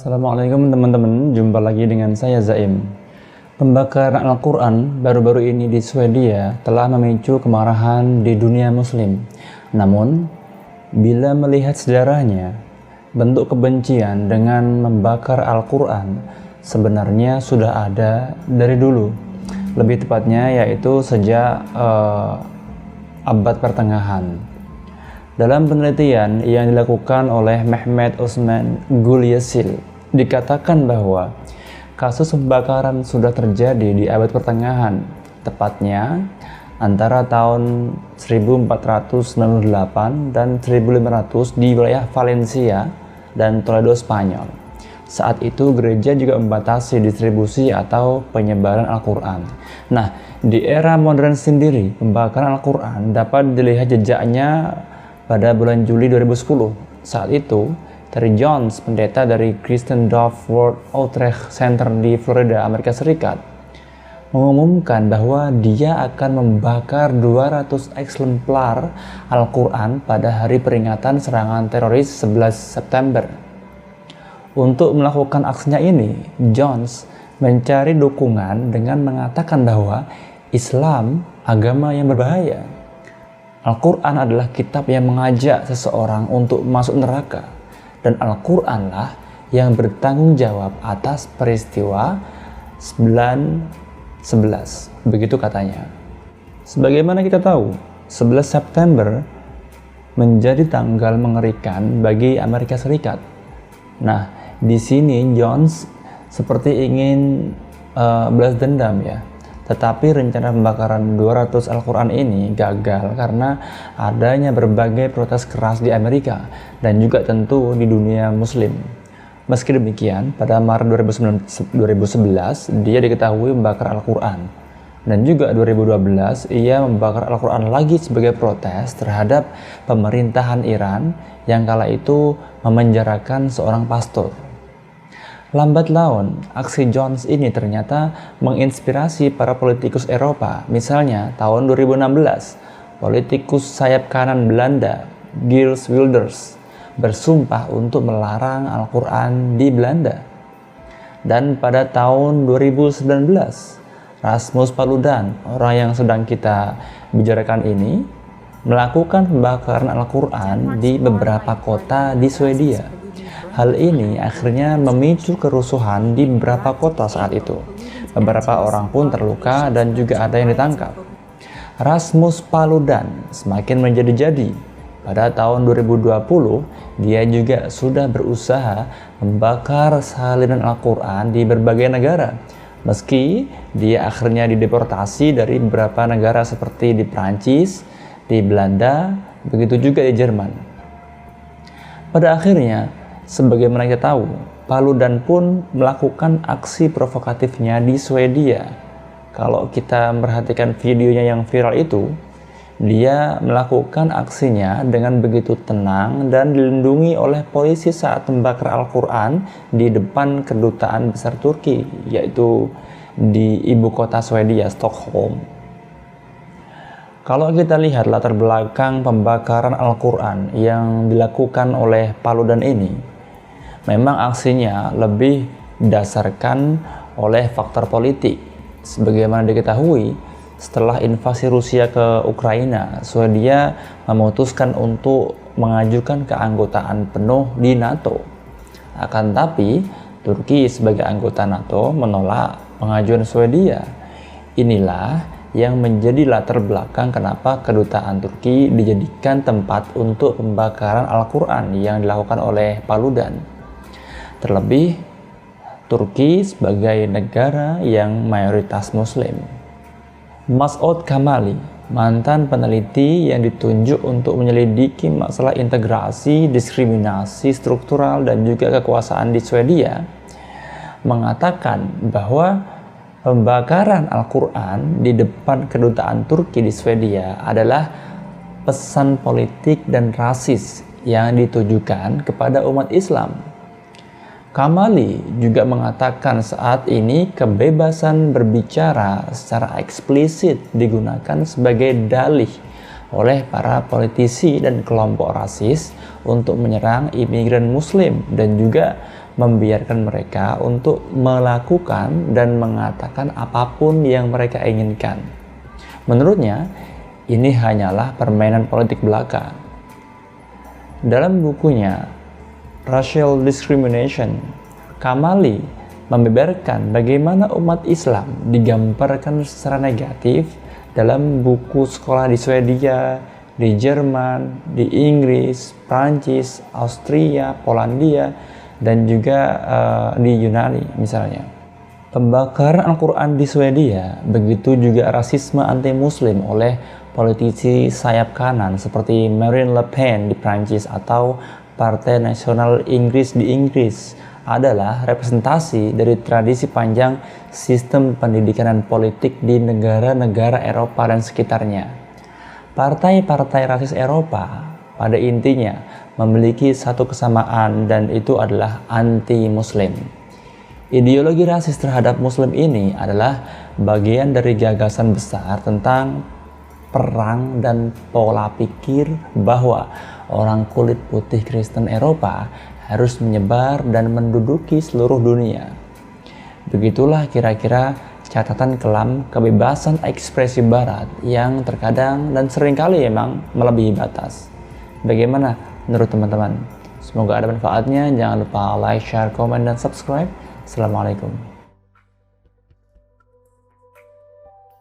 Assalamualaikum teman-teman, jumpa lagi dengan saya Zaim. Pembakaran Al-Quran baru-baru ini di Swedia telah memicu kemarahan di dunia muslim. Namun, bila melihat sejarahnya, bentuk kebencian dengan membakar Al-Quran sebenarnya sudah ada dari dulu. Lebih tepatnya yaitu sejak abad pertengahan. Dalam penelitian yang dilakukan oleh Mehmet Osman Gulyasil, dikatakan bahwa kasus pembakaran sudah terjadi di abad pertengahan, tepatnya antara tahun 1498 dan 1500 di wilayah Valencia dan Toledo, Spanyol. Saat itu gereja juga membatasi distribusi atau penyebaran Al-Quran. Nah, di era modern sendiri, pembakaran Al-Quran dapat dilihat jejaknya pada bulan Juli 2010. Saat itu, Terry Jones, pendeta dari Christendorf World Outreach Center di Florida, Amerika Serikat, mengumumkan bahwa dia akan membakar 200 eksemplar Al-Quran pada hari peringatan serangan teroris 11 September. Untuk melakukan aksinya ini, Jones mencari dukungan dengan mengatakan bahwa Islam agama yang berbahaya. Al-Quran adalah kitab yang mengajak seseorang untuk masuk neraka, dan Al-Quranlah yang bertanggung jawab atas peristiwa 9/11. Begitu katanya. Sebagaimana kita tahu, 11 September menjadi tanggal mengerikan bagi Amerika Serikat. Nah, di sini Jones seperti ingin balas dendam ya. Tetapi rencana pembakaran 200 Al-Quran ini gagal karena adanya berbagai protes keras di Amerika dan juga tentu di dunia muslim. Meski demikian, pada Maret 2011 dia diketahui membakar Al-Quran. Dan juga 2012 ia membakar Al-Quran lagi sebagai protes terhadap pemerintahan Iran yang kala itu memenjarakan seorang pastor. Lambat laun, aksi Jones ini ternyata menginspirasi para politikus Eropa. Misalnya, tahun 2016, politikus sayap kanan Belanda, Geert Wilders, bersumpah untuk melarang Al-Quran di Belanda. Dan pada tahun 2019, Rasmus Paludan, orang yang sedang kita bicarakan ini, melakukan pembakaran Al-Quran di beberapa kota di Swedia. Hal ini akhirnya memicu kerusuhan di beberapa kota saat itu. Beberapa orang pun terluka dan juga ada yang ditangkap. Rasmus Paludan semakin menjadi-jadi. Pada tahun 2020, dia juga sudah berusaha membakar salinan Al-Quran di berbagai negara. Meski dia akhirnya dideportasi dari beberapa negara seperti di Prancis, di Belanda, begitu juga di Jerman. Pada akhirnya, sebagaimana kita tahu, Paludan pun melakukan aksi provokatifnya di Swedia. Kalau kita memperhatikan videonya yang viral itu, dia melakukan aksinya dengan begitu tenang dan dilindungi oleh polisi saat membakar Al-Quran di depan kedutaan besar Turki, yaitu di ibu kota Swedia, Stockholm. Kalau kita lihat latar belakang pembakaran Al-Quran yang dilakukan oleh Paludan ini, memang aksinya lebih didasarkan oleh faktor politik. Sebagaimana diketahui, setelah invasi Rusia ke Ukraina, Swedia memutuskan untuk mengajukan keanggotaan penuh di NATO. Akan tapi, Turki sebagai anggota NATO menolak pengajuan Swedia. Inilah yang menjadi latar belakang kenapa kedutaan Turki dijadikan tempat untuk pembakaran Al-Quran yang dilakukan oleh Paludan. Terlebih, Turki sebagai negara yang mayoritas Muslim. Mas'ud Kamali, mantan peneliti yang ditunjuk untuk menyelidiki masalah integrasi, diskriminasi struktural, dan juga kekuasaan di Swedia, mengatakan bahwa pembakaran Al-Quran di depan kedutaan Turki di Swedia adalah pesan politik dan rasis yang ditujukan kepada umat Islam. Kamali juga mengatakan saat ini kebebasan berbicara secara eksplisit digunakan sebagai dalih oleh para politisi dan kelompok rasis untuk menyerang imigran Muslim dan juga membiarkan mereka untuk melakukan dan mengatakan apapun yang mereka inginkan. Menurutnya, ini hanyalah permainan politik belaka. Dalam bukunya Racial Discrimination, Kamali membeberkan bagaimana umat Islam digambarkan secara negatif dalam buku sekolah di Swedia, di Jerman, di Inggris, Prancis, Austria, Polandia, dan juga di Yunani misalnya. Pembakaran Al-Quran di Swedia, begitu juga rasisme anti-muslim oleh politisi sayap kanan seperti Marine Le Pen di Prancis atau Partai Nasional Inggris di Inggris adalah representasi dari tradisi panjang sistem pendidikan dan politik di negara-negara Eropa dan sekitarnya. Partai-partai rasis Eropa pada intinya memiliki satu kesamaan, dan itu adalah anti-Muslim. Ideologi rasis terhadap Muslim ini adalah bagian dari gagasan besar tentang perang dan pola pikir bahwa orang kulit putih Kristen Eropa harus menyebar dan menduduki seluruh dunia. Begitulah kira-kira catatan kelam kebebasan ekspresi Barat yang terkadang dan seringkali emang melebihi batas. Bagaimana menurut teman-teman? Semoga ada manfaatnya. Jangan lupa like, share, komen, dan subscribe. Assalamualaikum.